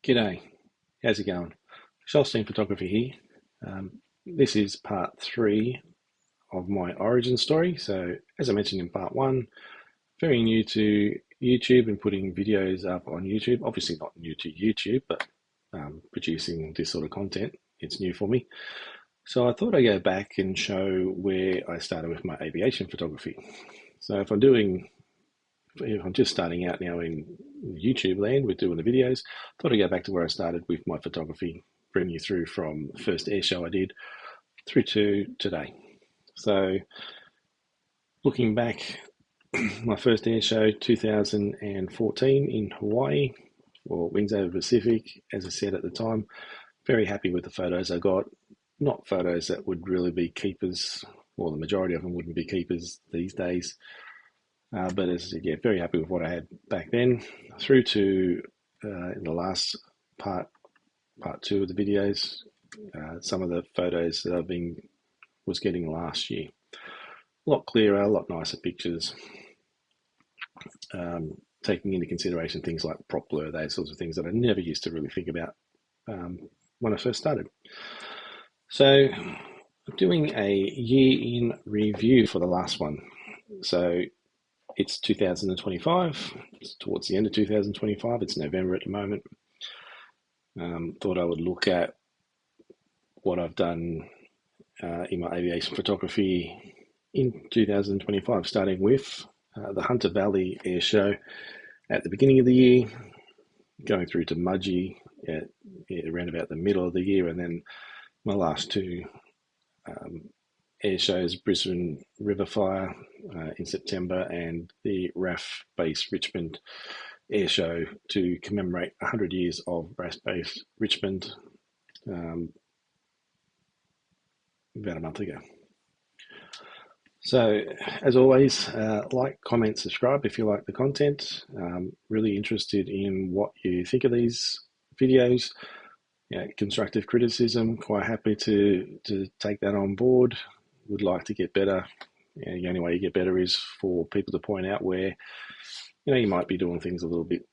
G'day, how's it going? Sholstein Photography here. This is part 3 of my origin story. So, as I mentioned in part 1, very new to YouTube and putting videos up on YouTube. Obviously, not new to YouTube, but producing this sort of content, it's new for me. So, I thought I'd go back and show where I started with my aviation photography. So, if I'm just starting out now in YouTube land with doing the videos, I thought I'd go back to where I started with my photography, bring you through from the first air show I did through to today. So looking back, my first air show 2014 in Hawaii for Wings Over Pacific. As I said at the time, very happy with the photos I got. Not photos that would really be keepers, or the majority of them wouldn't be keepers these days. But as I said, yeah, very happy with what I had back then. Through to in the last part 2 of the videos, some of the photos that was getting last year. A lot clearer, a lot nicer pictures, taking into consideration things like prop blur, those sorts of things that I never used to really think about when I first started. So I'm doing a year in review for the last one. So it's 2025, it's towards the end of 2025, it's November at the moment. Thought I would look at what I've done in my aviation photography in 2025, starting with the Hunter Valley Air Show at the beginning of the year, going through to Mudgee around about the middle of the year, and then my last 2 air shows, Brisbane Riverfire in September and the RAF Base Richmond Air Show to commemorate 100 years of RAF Base Richmond about a month ago. So, as always, like, comment, subscribe if you like the content. Really interested in what you think of these videos. Constructive criticism, quite happy to take that on board. Would like to get better. The only way you get better is for people to point out where you might be doing things a little bit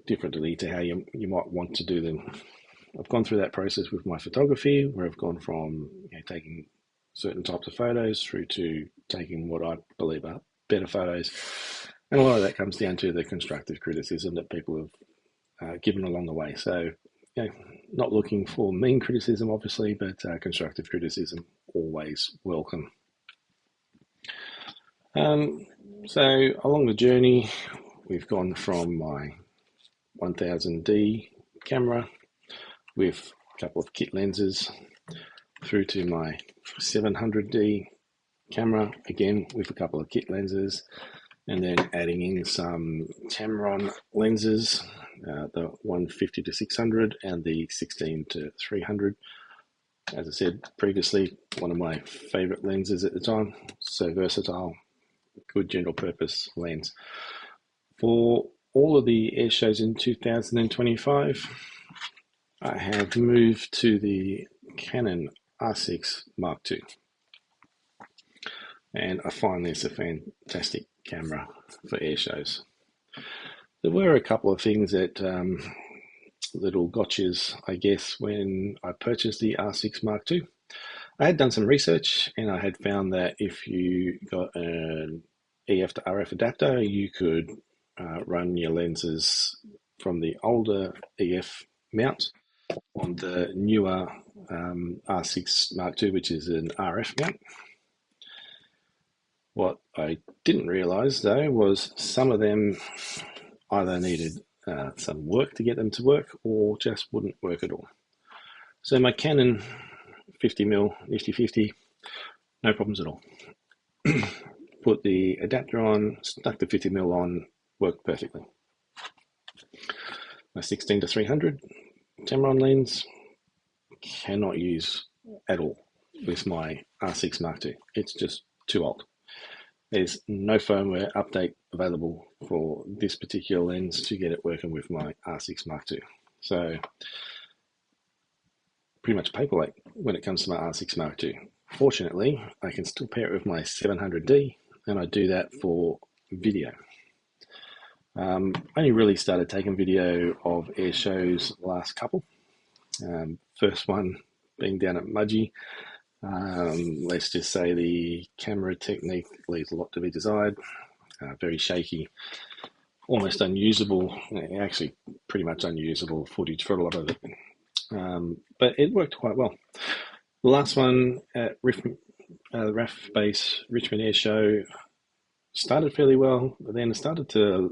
differently to how you might want to do them. I've gone through that process with my photography, where I've gone from taking certain types of photos through to taking what I believe are better photos, and a lot of that comes down to the constructive criticism that people have given along the way. So, not looking for mean criticism, obviously, but constructive criticism always welcome. So along the journey, we've gone from my 1000D camera with a couple of kit lenses through to my 700D camera, again with a couple of kit lenses, and then adding in some Tamron lenses, the 150 to 600 and the 16 to 300. As I said previously, one of my favorite lenses at the time, so versatile, good general purpose lens. For all of the air shows in 2025, I have moved to the Canon R6 Mark II. And I find this a fantastic camera for air shows. There were a couple of things that little gotchas, I guess, when I purchased the R6 Mark II. I had done some research and I had found that if you got an EF to RF adapter, you could run your lenses from the older EF mount on the newer R6 Mark II, which is an RF mount. What I didn't realise, though, was some of them either needed some work to get them to work or just wouldn't work at all. So my Canon 50mm Nifty 50, no problems at all. Put the adapter on, stuck the 50mm on, worked perfectly. My 16 to 300 Tamron lens cannot use at all with my R6 Mark II. It's just too old. There's no firmware update available for this particular lens to get it working with my R6 Mark II. So pretty much paperweight when it comes to my R6 Mark II. Fortunately, I can still pair it with my 700D, and I do that for video. Only really started taking video of air shows last couple. First one being down at Mudgee. Let's just say the camera technique leaves a lot to be desired. Very shaky, almost unusable, actually pretty much unusable footage for a lot of it. But it worked quite well. The last one at RAF Base Richmond Air Show started fairly well, but then it started to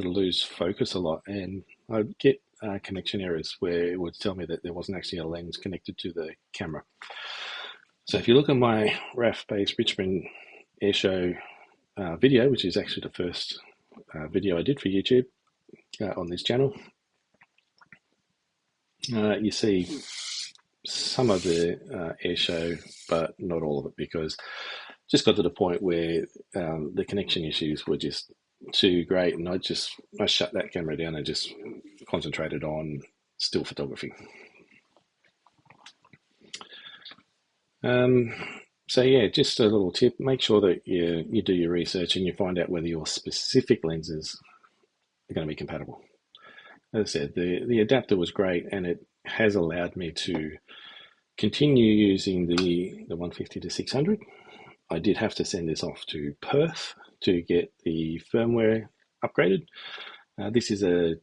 lose focus a lot, and I'd get connection errors where it would tell me that there wasn't actually a lens connected to the camera. So if you look at my RAF Base Richmond Air Show video, which is actually the first video I did for YouTube on this channel, you see some of the air show, but not all of it, because just got to the point where the connection issues were just too great, and I shut that camera down and just concentrated on still photography. So yeah, just a little tip: make sure that you do your research and you find out whether your specific lenses are going to be compatible. As I said, the adapter was great, and it has allowed me to continue using the 150 to 600. I did have to send this off to Perth to get the firmware upgraded. This is a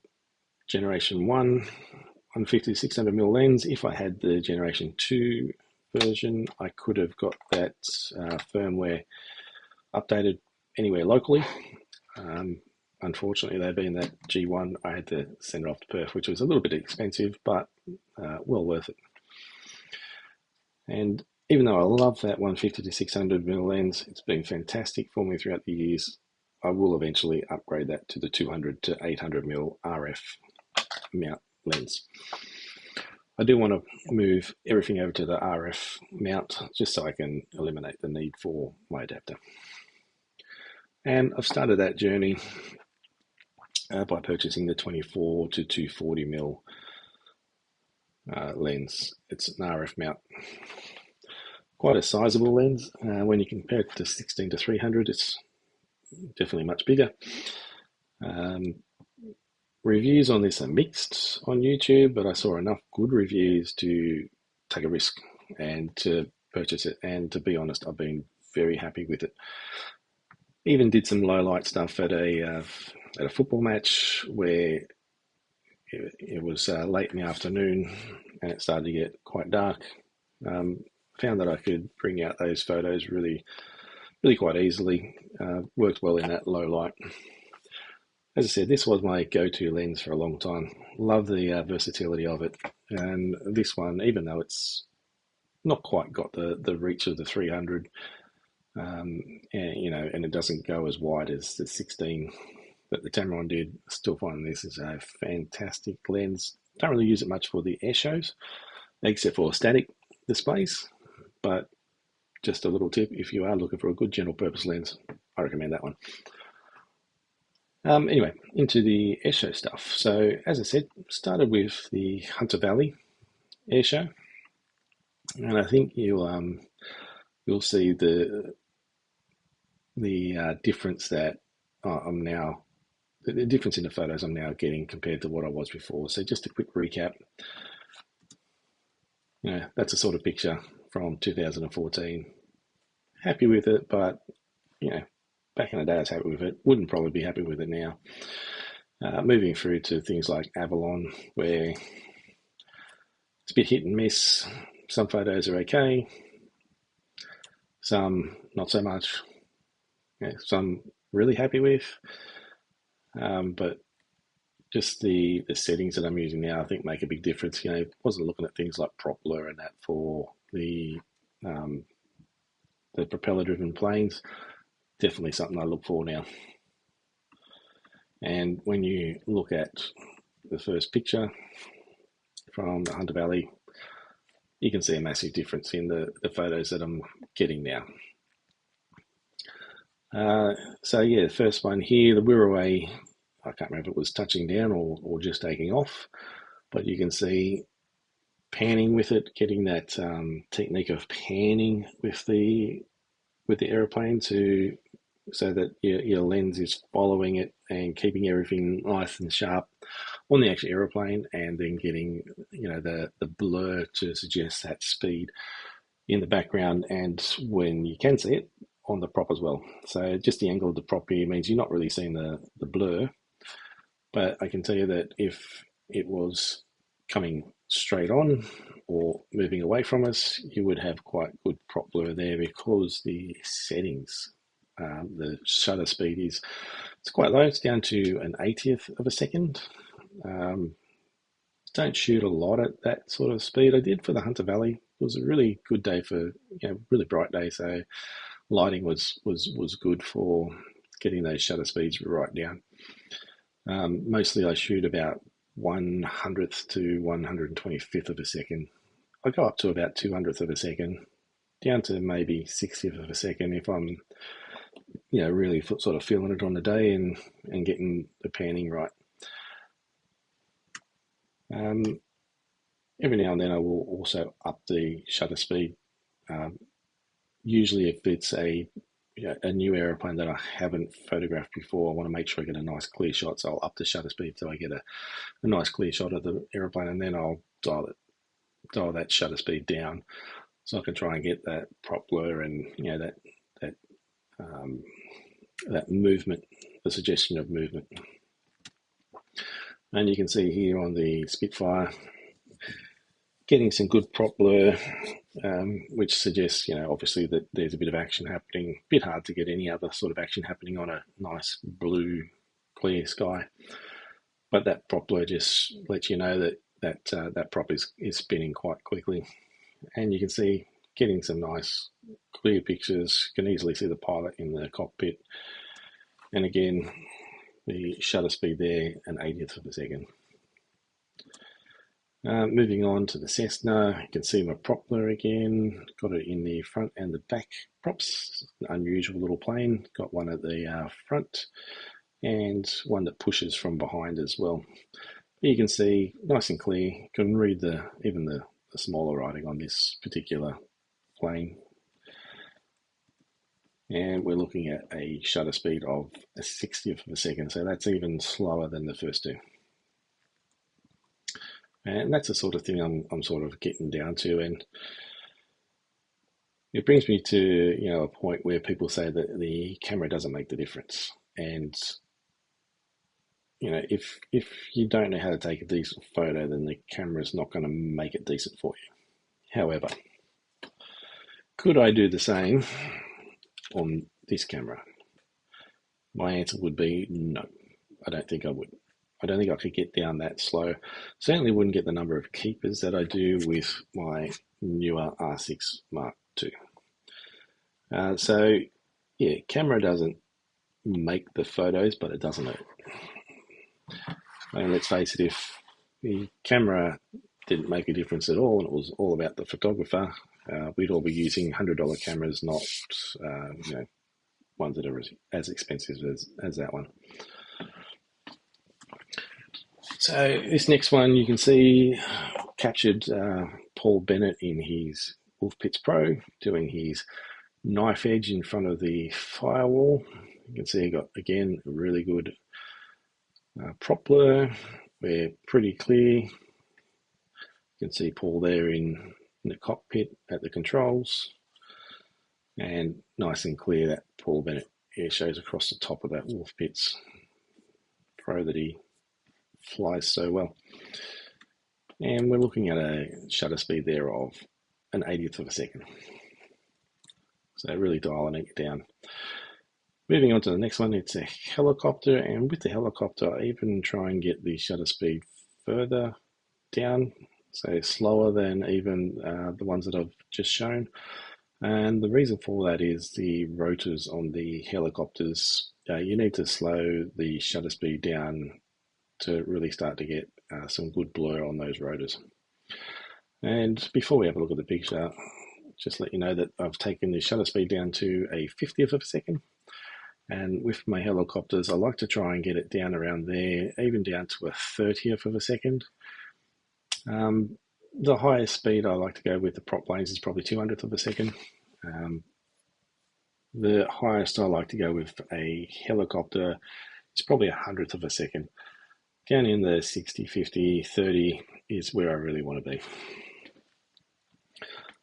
Generation 1 150 to 600mm lens. If I had the Generation 2 version, I could have got that firmware updated anywhere locally. Unfortunately, they being that G1, I had to send it off to Perth, which was a little bit expensive, but well worth it. And even though I love that 150 to 600mm lens, it's been fantastic for me throughout the years. I will eventually upgrade that to the 200 to 800mm RF mount lens. I do want to move everything over to the RF mount just so I can eliminate the need for my adapter. And I've started that journey by purchasing the 24 to 240mm lens. It's an RF mount. Quite a sizable lens. When you compare it to 16 to 300, it's definitely much bigger. Reviews on this are mixed on YouTube, but I saw enough good reviews to take a risk and to purchase it. And to be honest, I've been very happy with it. Even did some low light stuff at a football match where it was late in the afternoon and it started to get quite dark. Found that I could bring out those photos really quite easily. Worked well in that low light. As I said, this was my go-to lens for a long time. Love the versatility of it. And this one, even though it's not quite got the reach of the 300, and it doesn't go as wide as the 16 that the Tamron did, I still find this is a fantastic lens. Don't really use it much for the air shows, except for static displays. But just a little tip, if you are looking for a good general purpose lens, I recommend that one. Anyway, into the airshow stuff. So, as I said, started with the Hunter Valley airshow, and I think you'll see the difference that I'm now, the difference in the photos I'm now getting compared to what I was before. So, just a quick recap. That's a sort of picture from 2014. Happy with it, but back in the day I was happy with it. Wouldn't probably be happy with it now. Moving through to things like Avalon, where it's a bit hit and miss. Some photos are okay, some not so much. Some really happy with, but just the settings that I'm using now, I think, make a big difference. Wasn't looking at things like Propler and that for the propeller-driven planes. Definitely something I look for now. And when you look at the first picture from the Hunter Valley, you can see a massive difference in the photos that I'm getting now. So yeah, the first one here, the Wirraway, I can't remember if it was touching down or just taking off, but you can see panning with it, getting that technique of panning with the aeroplane to so that your lens is following it and keeping everything nice and sharp on the actual aeroplane, and then getting the blur to suggest that speed in the background, and when you can see it, on the prop as well. So just the angle of the prop here means you're not really seeing the blur, but I can tell you that if it was coming straight on or moving away from us, you would have quite good prop blur there, because the settings, the shutter speed it's quite low. It's down to an 80th of a second. Don't shoot a lot at that sort of speed. I did for the Hunter Valley. It was a really good day for, really bright day. So lighting was good for getting those shutter speeds right down. Mostly I shoot about 100th to 125th of a second. I go up to about 200th of a second, down to maybe 60th of a second if I'm, really sort of feeling it on the day and getting the panning right. Every now and then I will also up the shutter speed. Usually if it's a new aeroplane that I haven't photographed before, I want to make sure I get a nice clear shot, so I'll up the shutter speed so I get a nice clear shot of the aeroplane, and then I'll dial that shutter speed down so I can try and get that prop blur and that movement, the suggestion of movement. And you can see here on the Spitfire, getting some good prop blur, which suggests, obviously that there's a bit of action happening. A bit hard to get any other sort of action happening on a nice blue, clear sky. But that prop blur just lets you know that prop is spinning quite quickly. And you can see, getting some nice clear pictures. You can easily see the pilot in the cockpit. And again, the shutter speed there, an 80th of a second. Moving on to the Cessna, you can see my prop blur again. Got it in the front and the back props. Unusual little plane. Got one at the front and one that pushes from behind as well. You can see nice and clear. You can read even the smaller writing on this particular plane. And we're looking at a shutter speed of a 60th of a second, so that's even slower than the first two. And that's the sort of thing I'm sort of getting down to, and it brings me to a point where people say that the camera doesn't make the difference. And if you don't know how to take a decent photo, then the camera's not going to make it decent for you. However, could I do the same on this camera? My answer would be no. I don't think I would. I don't think I could get down that slow. Certainly wouldn't get the number of keepers that I do with my newer R6 Mark II. So yeah, camera doesn't make the photos, but it doesn't hurt. And let's face it, if the camera didn't make a difference at all and it was all about the photographer, we'd all be using $100 cameras, not ones that are as expensive as that one. So this next one, you can see, captured Paul Bennett in his Wolf Pits Pro doing his knife edge in front of the firewall. You can see he got, again, a really good prop blur. We're pretty clear. You can see Paul there in the cockpit at the controls. And nice and clear, that Paul Bennett air shows across the top of that Wolf Pits Pro that he flies so well. And we're looking at a shutter speed there of an 80th of a second. So really dialing it down. Moving on to the next one, it's a helicopter, and with the helicopter I even try and get the shutter speed further down, so slower than even the ones that I've just shown. And the reason for that is the rotors on the helicopters. You need to slow the shutter speed down to really start to get some good blur on those rotors. And before we have a look at the picture, just let you know that I've taken the shutter speed down to a 50th of a second. And with my helicopters, I like to try and get it down around there, even down to a 30th of a second. The highest speed I like to go with the prop planes is probably 200th of a second. The highest I like to go with a helicopter is probably 100th of a second. Down in the 60, 50, 30 is where I really want to be.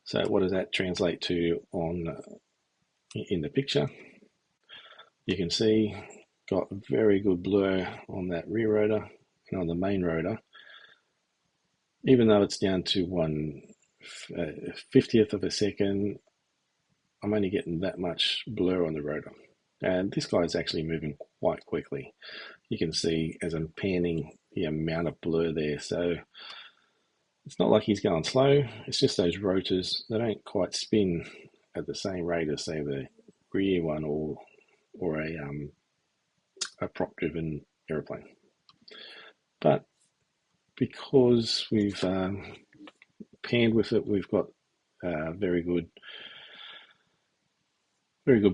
So what does that translate to on in the picture? You can see got very good blur on that rear rotor and on the main rotor. Even though it's down to 1/50th of a second, I'm only getting that much blur on the rotor. And this guy is actually moving quite quickly. You can see as I'm panning the amount of blur there. So it's not like he's going slow. It's just those rotors, they don't quite spin at the same rate as, say, the rear one or a prop-driven aeroplane. But because we've panned with it, we've got very good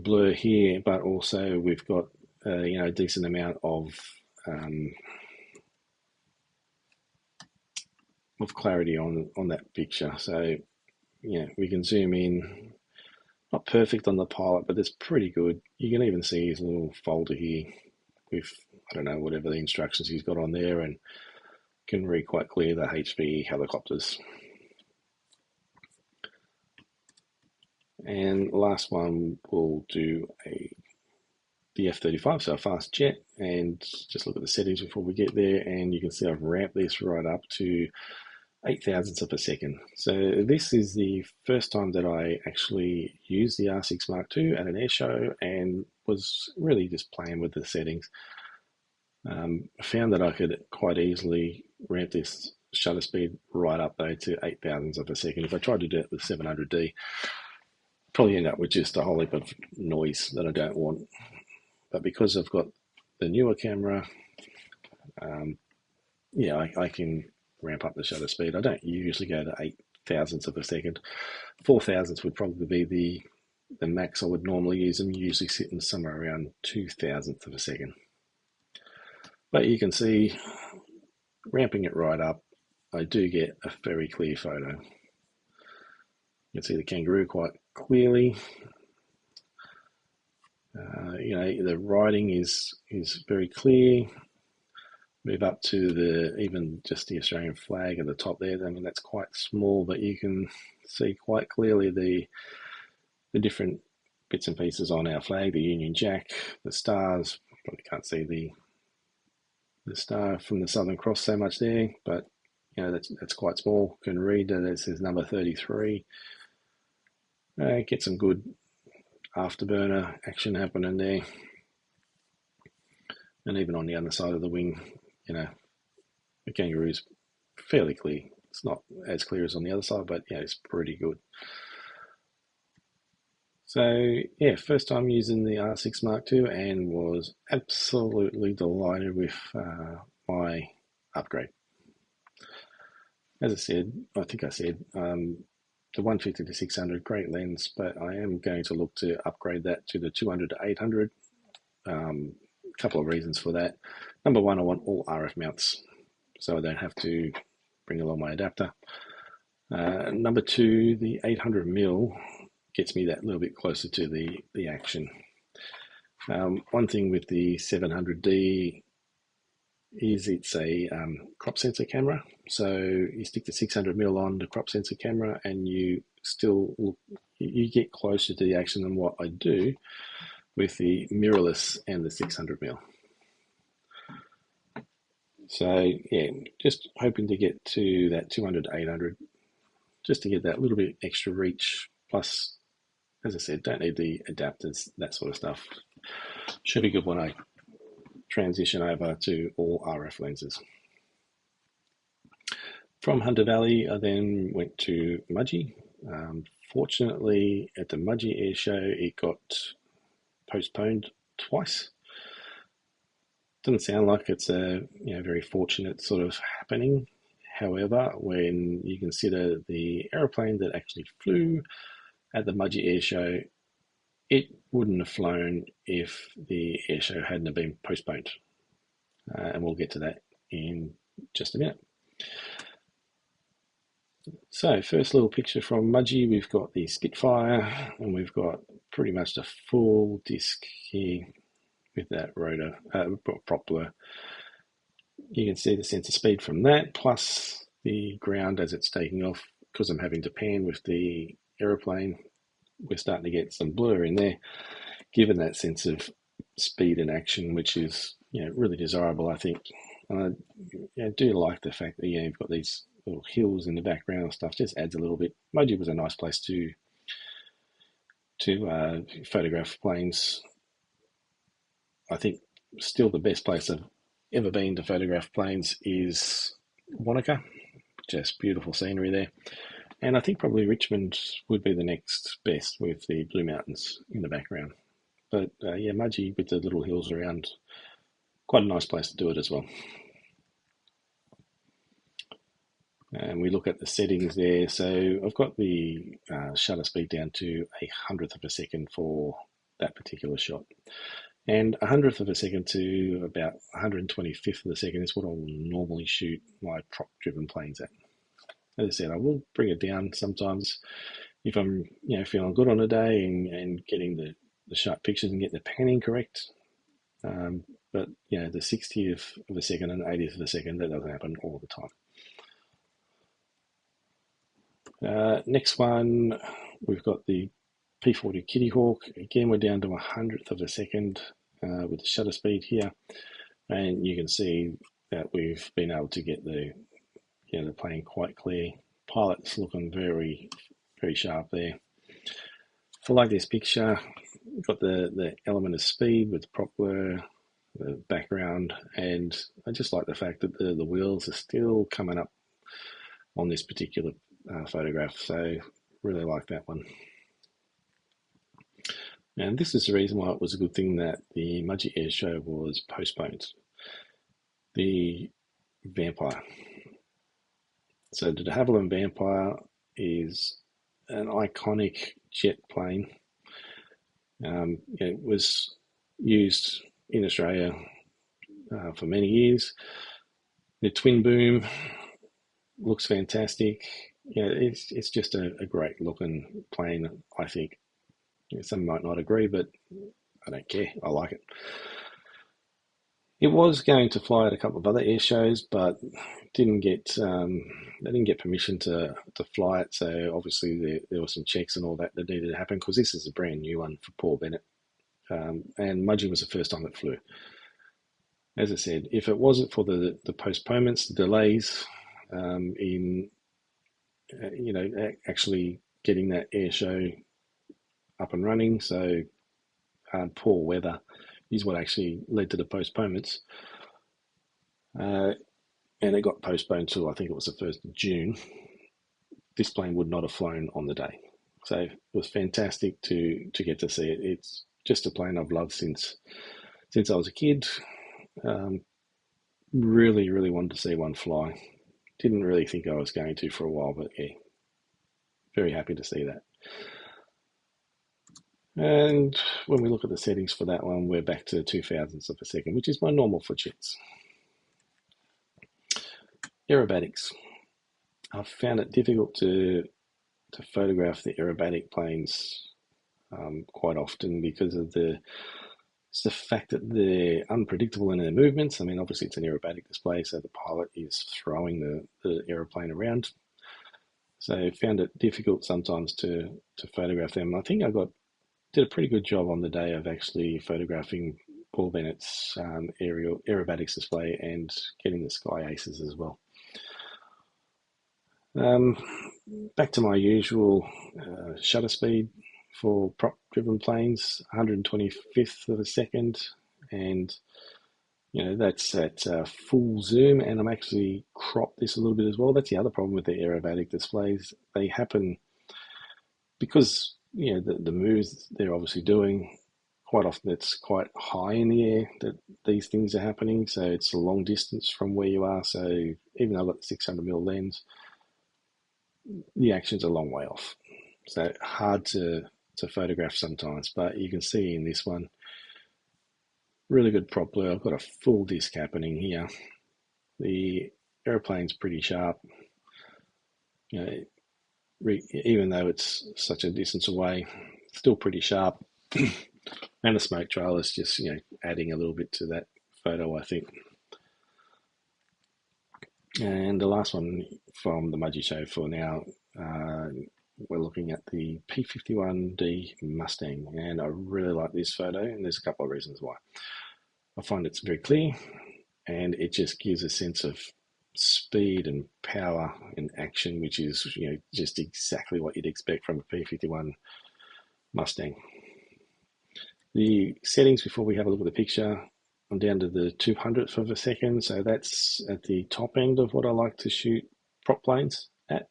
blur here, but also we've got a decent amount of clarity on that picture. So we can zoom in. Not perfect on the pilot, but it's pretty good. You can even see his little folder here with, I don't know, whatever the instructions he's got on there, and can read quite clear the HV helicopters. And last one, we'll do the F-35, so a fast jet, and just look at the settings before we get there, and you can see I've ramped this right up to 8,000ths of a second. So this is the first time that I actually used the R6 Mark II at an air show and was really just playing with the settings. I found that I could quite easily ramp this shutter speed right up though to 8,000ths of a second. If I tried to do it with 700D, probably end up with just a whole heap of noise that I don't want. But because I've got the newer camera, I can ramp up the shutter speed. I don't usually go to 8,000ths of a second. 4,000ths would probably be the max I would normally use. I'm usually sitting somewhere around 2,000ths of a second. But you can see, ramping it right up, I do get a very clear photo. You can see the kangaroo quite clearly. The writing is very clear. Move up to even just the Australian flag at the top there. I mean, that's quite small, but you can see quite clearly the different bits and pieces on our flag, the Union Jack, the stars. Probably can't see the star from the Southern Cross so much there, but that's quite small. Can read that it says number 33. Get some good afterburner action happening there. And even on the other side of the wing, the kangaroo's fairly clear. It's not as clear as on the other side, but it's pretty good. So first time using the R6 Mark II and was absolutely delighted with my upgrade. As I said, the 150 to 600, great lens, but I am going to look to upgrade that to the 200 to 800. Couple of reasons for that. Number one, I want all RF mounts, so I don't have to bring along my adapter. Number two, the 800mm gets me that little bit closer to the action. One thing with the 700D is it's a crop sensor camera. So you stick the 600mm on the crop sensor camera and you get closer to the action than what I do with the mirrorless and the 600mm. So just hoping to get to that 200 to 800 just to get that little bit extra reach. Plus, as I said, don't need the adapters, that sort of stuff. Should be good when I transition over to all RF lenses. From Hunter Valley, I then went to Mudgee. Fortunately, at the Mudgee Air Show, it got postponed twice. Doesn't sound like it's a very fortunate sort of happening. However, when you consider the aeroplane that actually flew at the Mudgee Air Show, it wouldn't have flown if the air show hadn't been postponed. And we'll get to that in just a minute. So first little picture from Mudgee, we've got the Spitfire and we've got pretty much the full disc here with that rotor, propeller. You can see the sense of speed from that, plus the ground as it's taking off. Because I'm having to pan with the aeroplane, we're starting to get some blur in there, given that sense of speed and action, which is really desirable, I think. I do like the fact that you've got these little hills in the background and stuff. Just adds a little bit. Moji was a nice place to photograph planes. I think still the best place I've ever been to photograph planes is Wanaka. Just beautiful scenery there. And I think probably Richmond would be the next best with the Blue Mountains in the background. But Mudgee with the little hills around, quite a nice place to do it as well. And we look at the settings there. So I've got the shutter speed down to 1/100th of a second for that particular shot. And 1/100th of a second to about 125th of a second is what I'll normally shoot my prop-driven planes at. As I said, I will bring it down sometimes if I'm feeling good on a day and getting the sharp pictures and get the panning correct. But the 60th of a second and 80th of a second, that doesn't happen all the time. Next one, we've got the P40 Kitty Hawk. Again, we're down to 100th of a second with the shutter speed here, and you can see that we've been able to get the plane quite clear. Pilot's looking very, very sharp there. I like this picture. We've got the element of speed with the propeller, the background, and I just like the fact that the wheels are still coming up on this particular photograph. So really like that one. And this is the reason why it was a good thing that the Mudgee Airshow was postponed. The Vampire. So the de Havilland Vampire is an iconic jet plane. It was used in Australia for many years. The twin boom looks fantastic. It's just a great looking plane, I think. Some might not agree, but I don't care. I like it. It was going to fly at a couple of other air shows, but they didn't get permission to fly it. So obviously there were some checks and all that needed to happen, because this is a brand new one for Paul Bennett, and Mudgee was the first time it flew. As I said, if it wasn't for the postponements, the delays in actually getting that air show up and running, so poor weather is what actually led to the postponements. And it got postponed to, I think it was the 1st of June. This plane would not have flown on the day. So it was fantastic to get to see it. It's just a plane I've loved since I was a kid. Really, really wanted to see one fly. Didn't really think I was going to for a while, but yeah, very happy to see that. And when we look at the settings for that one, we're back to 2,000ths of a second, which is my normal for jets. Aerobatics. I've found it difficult to photograph the aerobatic planes quite often because of the fact that they're unpredictable in their movements. I mean, obviously it's an aerobatic display, so the pilot is throwing the aeroplane around. So I found it difficult sometimes to photograph them. I think I did a pretty good job on the day of actually photographing Paul Bennett's aerobatics display and getting the Sky Aces as well. Back to my usual shutter speed for prop-driven planes, 125th of a second, and that's at full zoom, and I'm actually cropped this a little bit as well. That's the other problem with the aerobatic displays. They happen because the moves they're obviously doing, quite often it's quite high in the air that these things are happening, so it's a long distance from where you are. So even though I've got the 600mm lens, the action's a long way off, so hard to photograph sometimes. But you can see in this one, really good prop blur. I've got a full disc happening here. The airplane's pretty sharp, even though it's such a distance away. still pretty sharp. And the smoke trail is just, adding a little bit to that photo, I think. And the last one from the Mudgee show for now, we're looking at the P51D Mustang, and I really like this photo, and there's a couple of reasons why. I find it's very clear, and it just gives a sense of speed and power and action, which is just exactly what you'd expect from a P51 Mustang. The settings before we have a look at the picture, I'm down to the 200th of a second, so that's at the top end of what I like to shoot prop planes at.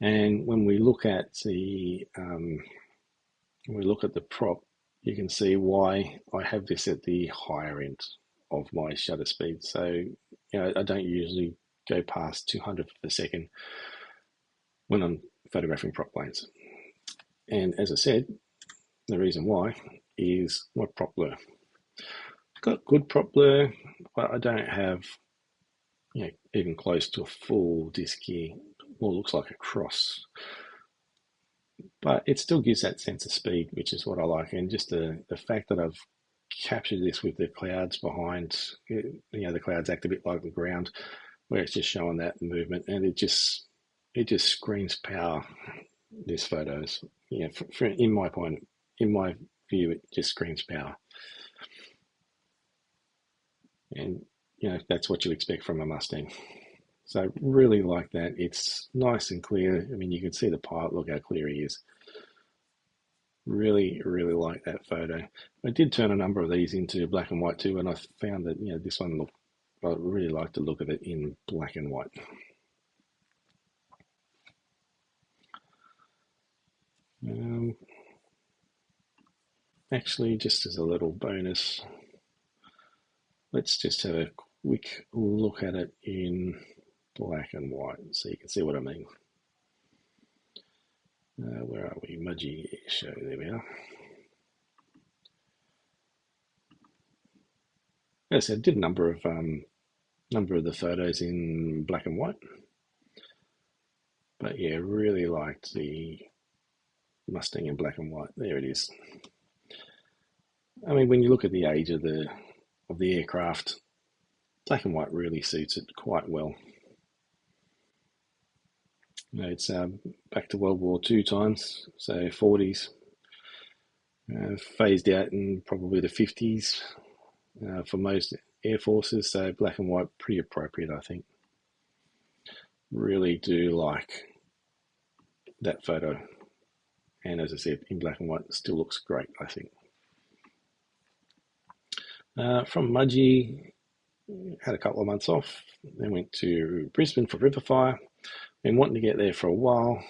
And when we look at the prop, you can see why I have this at the higher end of my shutter speed. So I don't usually go past 200th of a second when I'm photographing prop planes. And as I said, the reason why is my prop blur. I've got good prop blur, but I don't have even close to a full disc here. More looks like a cross, but it still gives that sense of speed, which is what I like. And just the fact that I've captured this with the clouds behind, the clouds act a bit like the ground, where it's just showing that movement, and it just screams power. This photos, in my view, it just screams power, and that's what you expect from a Mustang. So I really like that. It's nice and clear. I mean, you can see the pilot. Look how clear he is. Really, really like that photo. I did turn a number of these into black and white too, and I found that this one I really like the look of it in black and white. Actually, just as a little bonus, let's just have a quick look at it in black and white so you can see what I mean. Where are we? Mudgee show. There we are. As I said, did a number of the photos in black and white, but yeah, really liked the Mustang in black and white. There it is. I mean, when you look at the age of the aircraft, black and white really suits it quite well. It's back to World War II times, so 40s, phased out in probably the 50s for most air forces, so black and white pretty appropriate, I think. Really do like that photo, and as I said, in black and white, it still looks great, I think. From Mudgee, had a couple of months off, then went to Brisbane for Riverfire. Been wanting to get there for a while,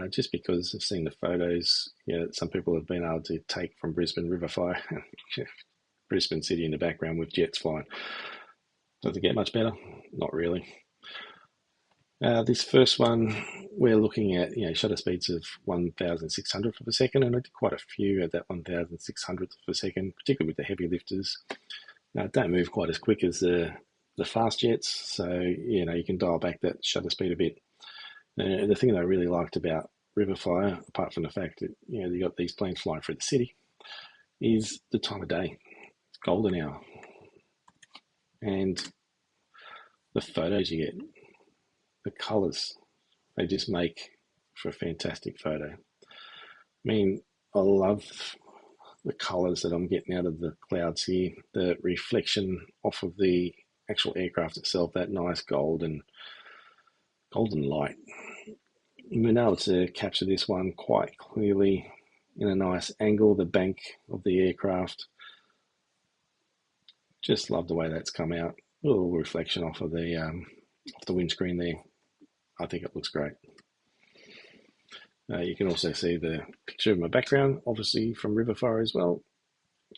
just because I've seen the photos that some people have been able to take from Brisbane Riverfire. Brisbane City in the background with jets flying. Does it get much better? Not really. This first one, we're looking at shutter speeds of 1,600th of a second, and I did quite a few at that 1,600th of a second, particularly with the heavy lifters. Now, don't move quite as quick as the fast jets, so you can dial back that shutter speed a bit. The thing that I really liked about Riverfire, apart from the fact that you got these planes flying through the city, is the time of day. It's golden hour, and the photos you get, the colours, they just make for a fantastic photo. I mean, I love the colours that I'm getting out of the clouds here, the reflection off of the actual aircraft itself, that nice golden light. I've been able to capture this one quite clearly in a nice angle, the bank of the aircraft. Just love the way that's come out. A little reflection off of the windscreen there. I think it looks great. You can also see the picture of my background, obviously from Riverfire as well.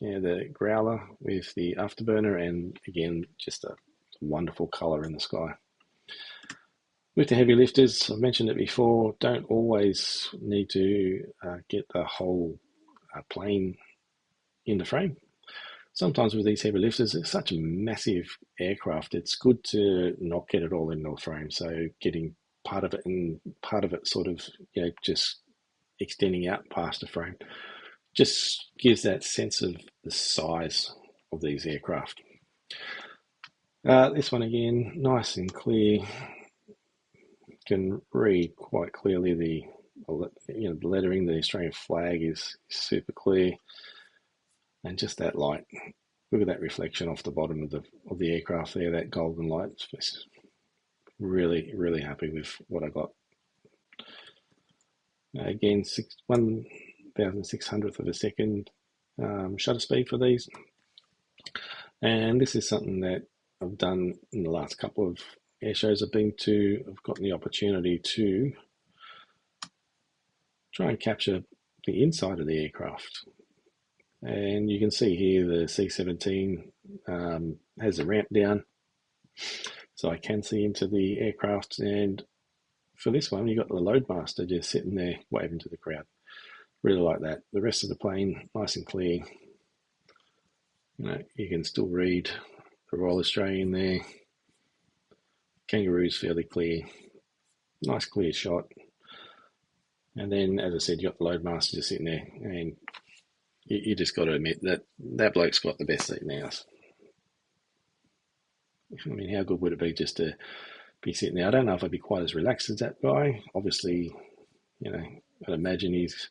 Yeah, the growler with the afterburner, and again, just a wonderful colour in the sky. With the heavy lifters, I've mentioned it before, don't always need to get the whole plane in the frame. Sometimes with these heavy lifters, it's such a massive aircraft, it's good to not get it all in the frame. So getting part of it and part of it sort of, just extending out past the frame. Just gives that sense of the size of these aircraft. This one again, nice and clear. You can read quite clearly the lettering. The Australian flag is super clear, and just that light. Look at that reflection off the bottom of the aircraft there. That golden light. It's really, really happy with what I got. Again, 1,600th of a second shutter speed for these. And this is something that I've done in the last couple of air shows I've been to. I've gotten the opportunity to try and capture the inside of the aircraft. And you can see here the C-17 has a ramp down, so I can see into the aircraft. And for this one, you got the loadmaster just sitting there waving to the crowd. Really like that. The rest of the plane, nice and clear. You can still read the Royal Australian there. Kangaroo's fairly clear. Nice clear shot. And then, as I said, you got the loadmaster just sitting there, and you just got to admit that that bloke's got the best seat in the house. I mean, how good would it be just to be sitting there? I don't know if I'd be quite as relaxed as that guy. Obviously, I'd imagine he's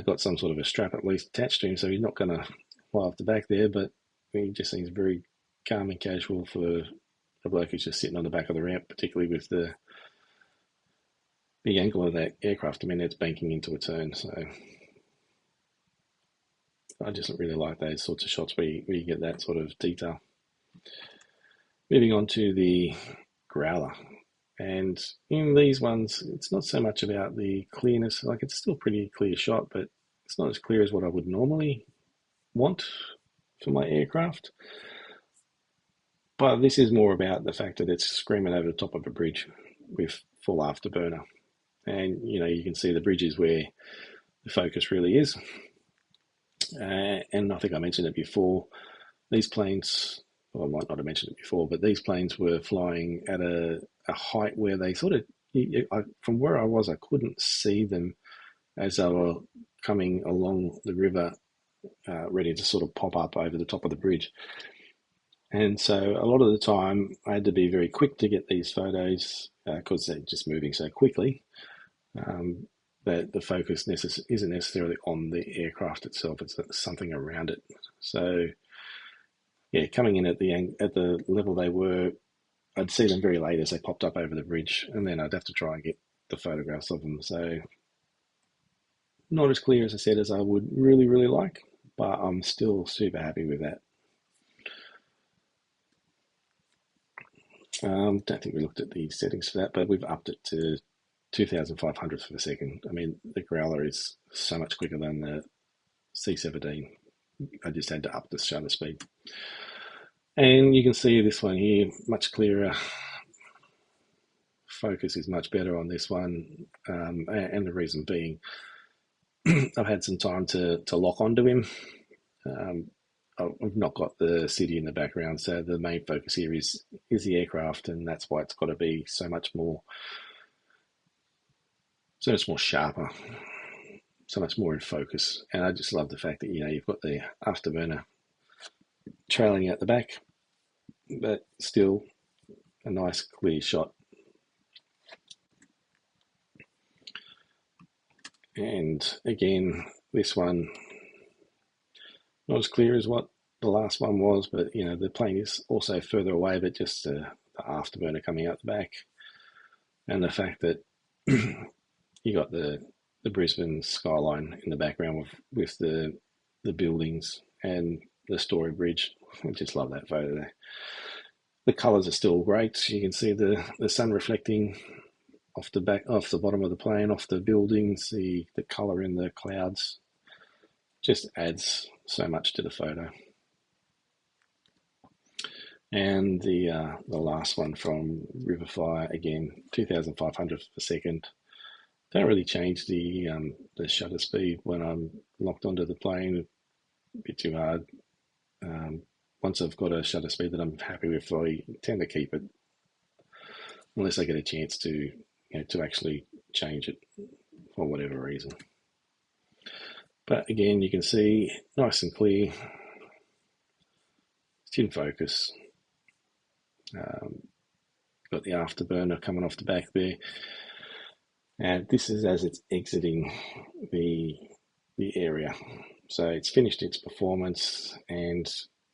got some sort of a strap at least attached to him, so he's not going to fly off the back there, but he just seems very calm and casual for a bloke who's just sitting on the back of the ramp, particularly with the big angle of that aircraft. I mean, it's banking into a turn, so I just really like those sorts of shots where you get that sort of detail. Moving on to the growler. And in these ones, it's not so much about the clearness. Like, it's still a pretty clear shot, but it's not as clear as what I would normally want for my aircraft. But this is more about the fact that it's screaming over the top of a bridge with full afterburner. And, you can see the bridge is where the focus really is. And I think I mentioned it before. These planes, well, I might not have mentioned it before, but these planes were flying at a height where they sort of, from where I was, I couldn't see them as they were coming along the river, ready to sort of pop up over the top of the bridge. And so a lot of the time I had to be very quick to get these photos because they're just moving so quickly that the focus isn't necessarily on the aircraft itself, it's something around it. So yeah, coming in at the level they were, I'd see them very late as they popped up over the bridge, and then I'd have to try and get the photographs of them. So not as clear, as I said, as I would really, really like, but I'm still super happy with that. Don't think we looked at the settings for that, but we've upped it to 2,500 for a second. I mean, the growler is so much quicker than the C-17. I just had to up the shutter speed. And you can see this one here, much clearer. Focus is much better on this one. And the reason being, I've had some time to lock onto him. I've not got the city in the background, so the main focus here is the aircraft, and that's why it's got to be so much more sharper, so much more in focus. And I just love the fact that you've got the afterburner trailing out the back, but still a nice clear shot. And again, this one not as clear as what the last one was, but the plane is also further away, but just the afterburner coming out the back, and the fact that you got the Brisbane skyline in the background with the buildings and the Story Bridge. I just love that photo there. The colours are still great. You can see the sun reflecting off the bottom of the plane, off the buildings. The colour in the clouds just adds so much to the photo. And the last one from Riverfire, again, 2,500 per second. Don't really change the shutter speed when I'm locked onto the plane. A bit too hard. Once I've got a shutter speed that I'm happy with, I tend to keep it unless I get a chance to actually change it. for whatever reason. But again, you can see nice and clear. It's in focus. Got the afterburner coming off the back there. And this is as it's exiting the area. So it's finished its performance, and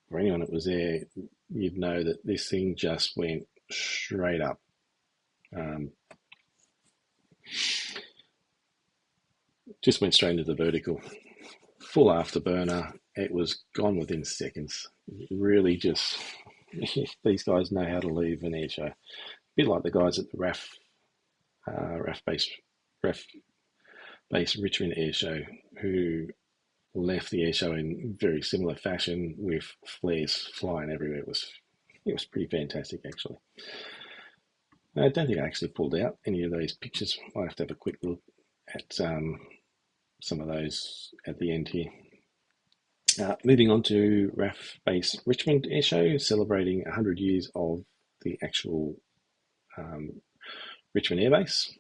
for anyone that was there, you'd know that this thing just went straight up. Just went straight into the vertical. Full afterburner. It was gone within seconds. Really just, these guys know how to leave an air show. A bit like the guys at the RAF base Richmond air show, who left the air show in very similar fashion with flares flying everywhere. It was pretty fantastic, actually. I don't think I actually pulled out any of those pictures. I'll have to have a quick look at some of those at the end here. Moving on to RAF Base Richmond Air Show, celebrating 100 years of the actual Richmond Air Base.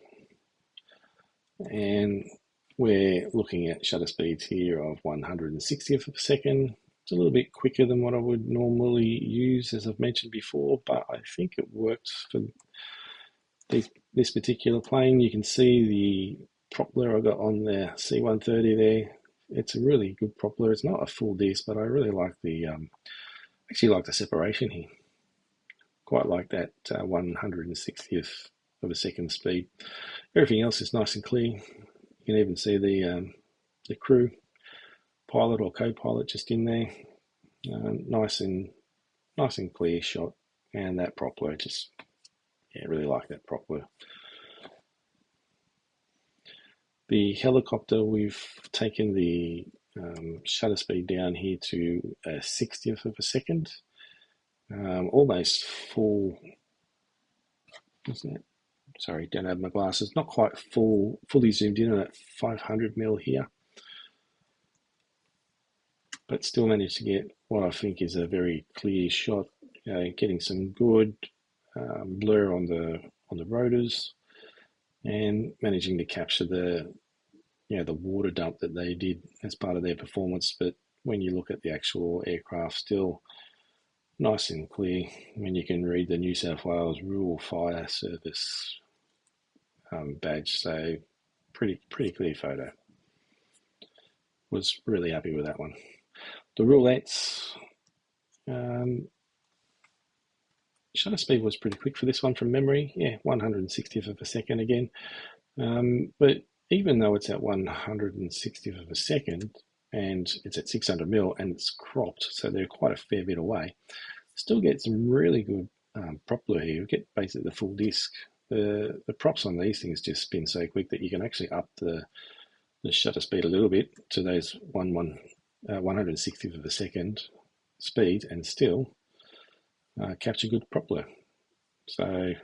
And we're looking at shutter speeds here of 1/160th of a second. It's a little bit quicker than what I would normally use, as I've mentioned before, but I think it worked for this particular plane. You can see the propeller I got on the C-130 there. It's a really good propeller. It's not a full disc, but I really like the actually like the separation here. Quite like that 1/160th of a second speed. Everything else is nice and clear. You can even see the crew, pilot or co-pilot, just in there. Nice and clear shot, and that propeller, just really like that propeller. The helicopter, we've taken the shutter speed down here to a 60th of a second, almost full. Sorry, don't have my glasses. Not quite fully zoomed in at 500mm here, but still managed to get what I think is a very clear shot. Getting some good blur on the rotors, and managing to capture the water dump that they did as part of their performance. But when you look at the actual aircraft, still nice and clear. When you can read the New South Wales Rural Fire Service badge, so pretty clear photo. Was really happy with that one. The roulettes, shutter speed was pretty quick for this one from memory. 1/160th of a second again. But even though it's at 1/160th of a second and it's at 600mm and it's cropped, so they're quite a fair bit away, still get some really good propeller here. You get basically the full disc. The props on these things just spin so quick that you can actually up the shutter speed a little bit to those 1/160th of a second speed and still capture good propeller. So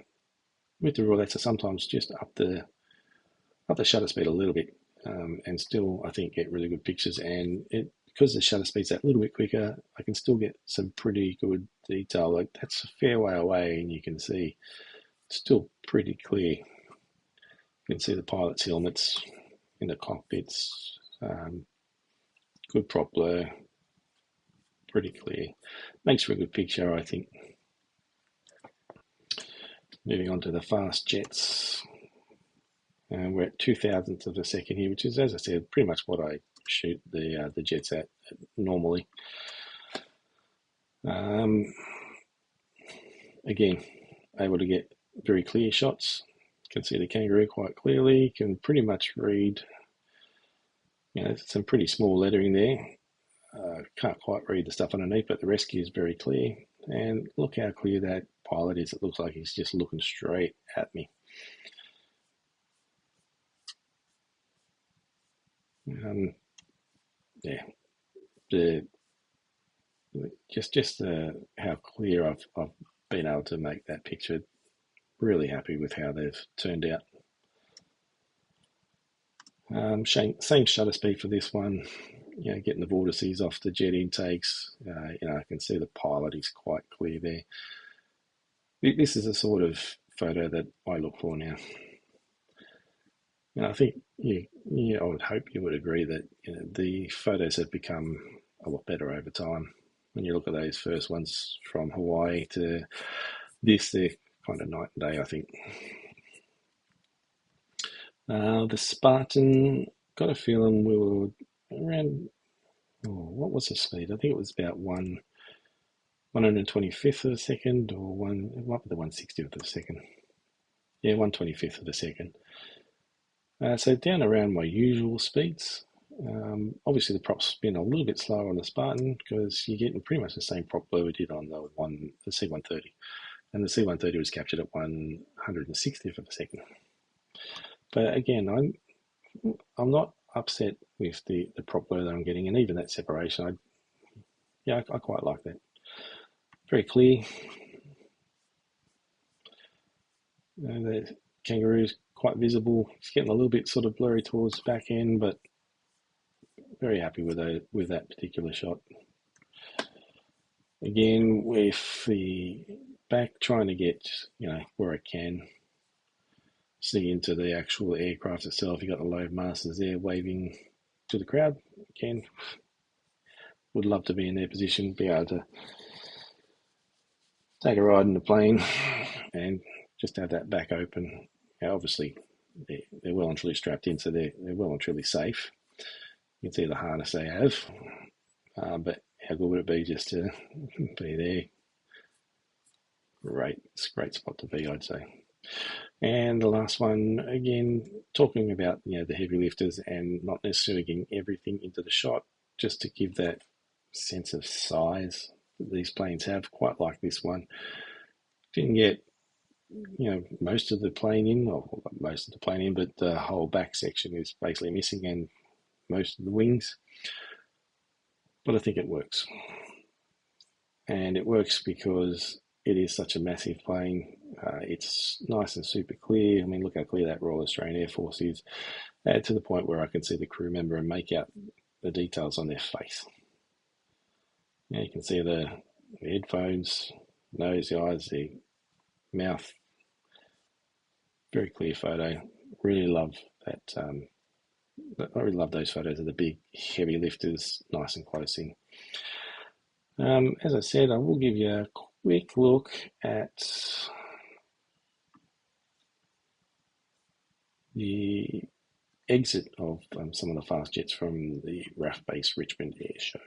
with the roulettes, I sometimes just up the shutter speed a little bit, and still I think get really good pictures. And because the shutter speed's that little bit quicker, I can still get some pretty good detail. Like that's a fair way away, and you can see it's still pretty clear. You can see the pilot's helmets in the cockpits. Good propeller, pretty clear. Makes for a good picture, I think. Moving on to the fast jets. We're at 2,000ths of a second here, which is, as I said, pretty much what I shoot the jets at normally. Again, able to get very clear shots. Can see the kangaroo quite clearly. Can pretty much read, some pretty small lettering there. Can't quite read the stuff underneath, but the rescue is very clear. And look how clear that pilot is. It looks like he's just looking straight at me. Just how clear I've been able to make that picture. Really happy with how they've turned out. Same shutter speed for this one. Getting the vortices off the jet intakes. I can see the pilot is quite clear there. This is the sort of photo that I look for now. And I think I would hope you would agree that the photos have become a lot better over time. When you look at those first ones from Hawaii to this, they're kind of night and day, I think. The Spartan, got a feeling we were around, what was the speed? I think it was about 125th of a second, or it might be the 160th of a second. Yeah, 125th of a second. So down around my usual speeds. Obviously, the props spin a little bit slower on the Spartan because you're getting pretty much the same prop load we did on the C-130, and the C-130 was captured at 160th of a second. But again, I'm not upset with the prop load that I'm getting, and even that separation. I quite like that. Very clear. The kangaroo's quite visible. It's getting a little bit sort of blurry towards the back end, but very happy with that particular shot. Again, with the back, trying to get where I can see into the actual aircraft itself. You got the load masters there waving to the crowd. Again, would love to be in their position, be able to take a ride in the plane and just have that back open. Obviously, they're well and truly strapped in, so they're well and truly safe. You can see the harness they have, but how good would it be just to be there? It's a great spot to be, I'd say. And the last one, again, talking about the heavy lifters and not necessarily getting everything into the shot, just to give that sense of size that these planes have, quite like this one. Didn't get most of the plane in, or most of the plane in, but the whole back section is basically missing and most of the wings. But I think it works. And it works because it is such a massive plane. It's nice and super clear. I mean, look how clear that Royal Australian Air Force is, to the point where I can see the crew member and make out the details on their face. Now you can see the headphones, nose, the eyes, the mouth. Very clear photo. Really love that. I really love those photos of the big, heavy lifters, nice and close in. As I said, I will give you a quick look at the exit of some of the fast jets from the RAF base Richmond Air Show.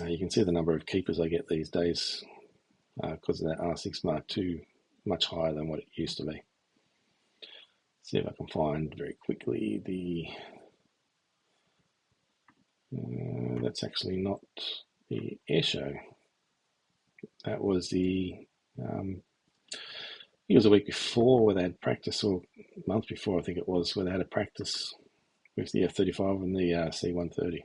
You can see the number of keepers I get these days because of that R6 Mark II, much higher than what it used to be. See if I can find very quickly that's actually not the air show. That was it was a week before where they had practice, or a month before I think it was, where they had a practice with the F-35 and the C-130.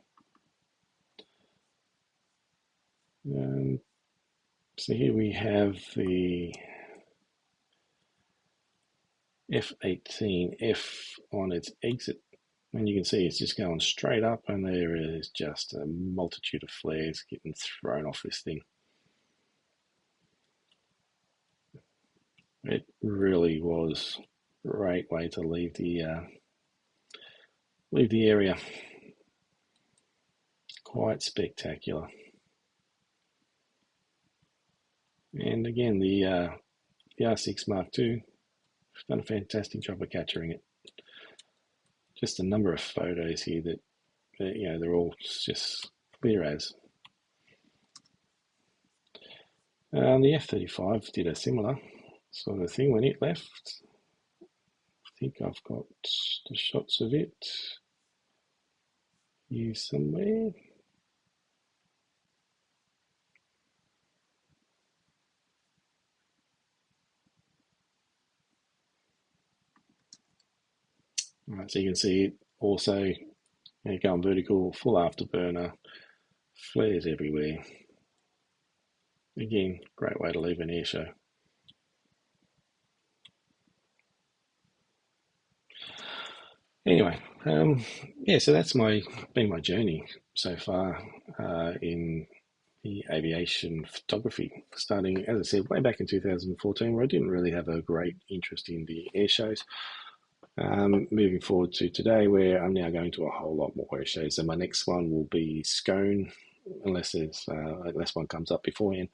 So here we have the F-18F on its exit, and you can see it's just going straight up, and there is just a multitude of flares getting thrown off this thing. It really was a great way to leave the area. Quite spectacular. And again, the R6 Mark II done a fantastic job of capturing it. Just a number of photos here that they're all just clear as. The F-35 did a similar sort of thing when it left. I think I've got the shots of it here somewhere. All right, so you can see it also going vertical, full afterburner, flares everywhere. Again, great way to leave an air show. Anyway, so that's been my journey so far in the aviation photography, starting, as I said, way back in 2014, where I didn't really have a great interest in the air shows. Moving forward to today, where I'm now going to a whole lot more air shows. So my next one will be Scone, unless one comes up beforehand.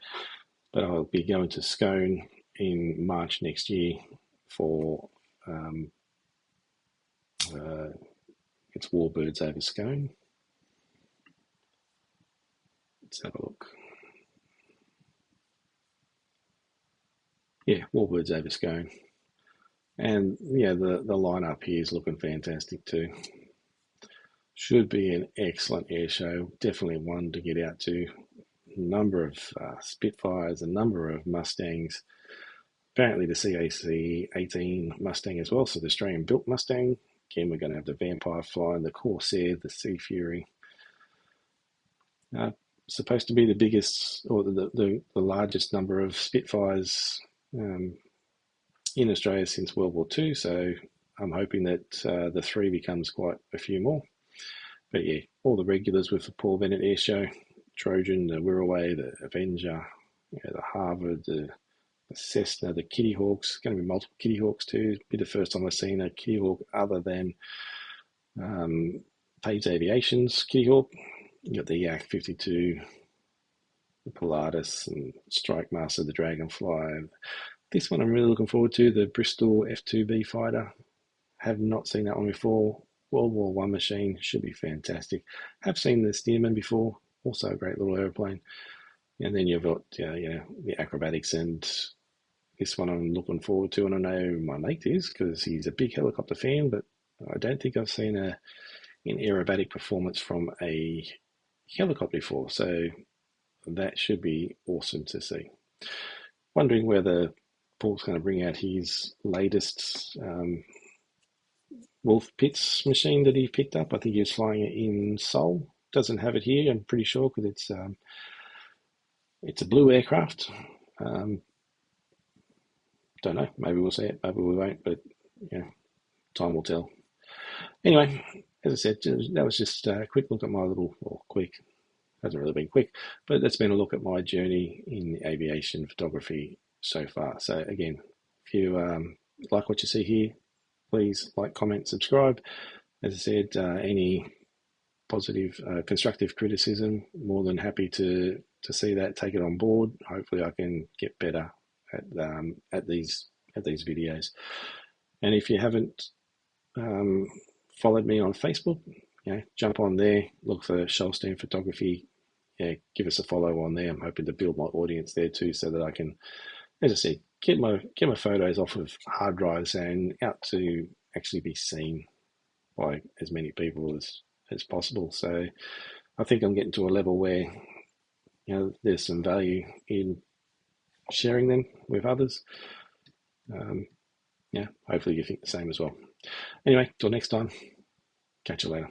But I'll be going to Scone in March next year for it's Warbirds over Scone. Let's have a look. Yeah, Warbirds over Scone. And yeah, the lineup here is looking fantastic too. Should be an excellent air show. Definitely one to get out to. A number of Spitfires, a number of Mustangs. Apparently the CAC 18 Mustang as well, so the Australian built Mustang. Again, we're going to have the Vampire flying, the Corsair, the Sea Fury. Supposed to be the biggest or the largest number of Spitfires in Australia since World War II, so I'm hoping that the 3 becomes quite a few more. But yeah, all the regulars with the Paul Bennett Air Show, Trojan, the Wirraway, the Avenger, the Harvard, the Cessna, the Kitty Hawks. Going to be multiple Kitty Hawks too. It'll be the first time I've seen a Kitty Hawk other than Page Aviation's Kitty Hawk. You got the Yak 52, the Pilatus, and Strike Master, the Dragonfly. This one I'm really looking forward to, the Bristol F2B fighter. Have not seen that one before. World War I machine, should be fantastic. Have seen the Stearman before, also a great little aeroplane. And then you've got the acrobatics, and this one I'm looking forward to, and I know my mate is because he's a big helicopter fan, but I don't think I've seen an aerobatic performance from a helicopter before, so that should be awesome to see. Wondering whether Paul's going to bring out his latest Wolf Pitts machine that he picked up. I think he was flying it in Seoul. Doesn't have it here, I'm pretty sure, because it's a blue aircraft. Don't know. Maybe we'll see it. Maybe we won't. But time will tell. Anyway, as I said, that was just a quick look at my quick. Hasn't really been quick, but that's been a look at my journey in aviation photography so far. So again, if you like what you see here, please like, comment, subscribe. As I said, any positive, constructive criticism, more than happy to see that, take it on board. Hopefully I can get better at these videos. And if you haven't followed me on Facebook, jump on there, look for Sholstein Photography. Give us a follow on there. I'm hoping to build my audience there too, so that I can, as I said, get my photos off of hard drives and out to actually be seen by as many people as possible. So I think I'm getting to a level where there's some value in sharing them with others. Hopefully you think the same as well. Anyway, till next time, catch you later.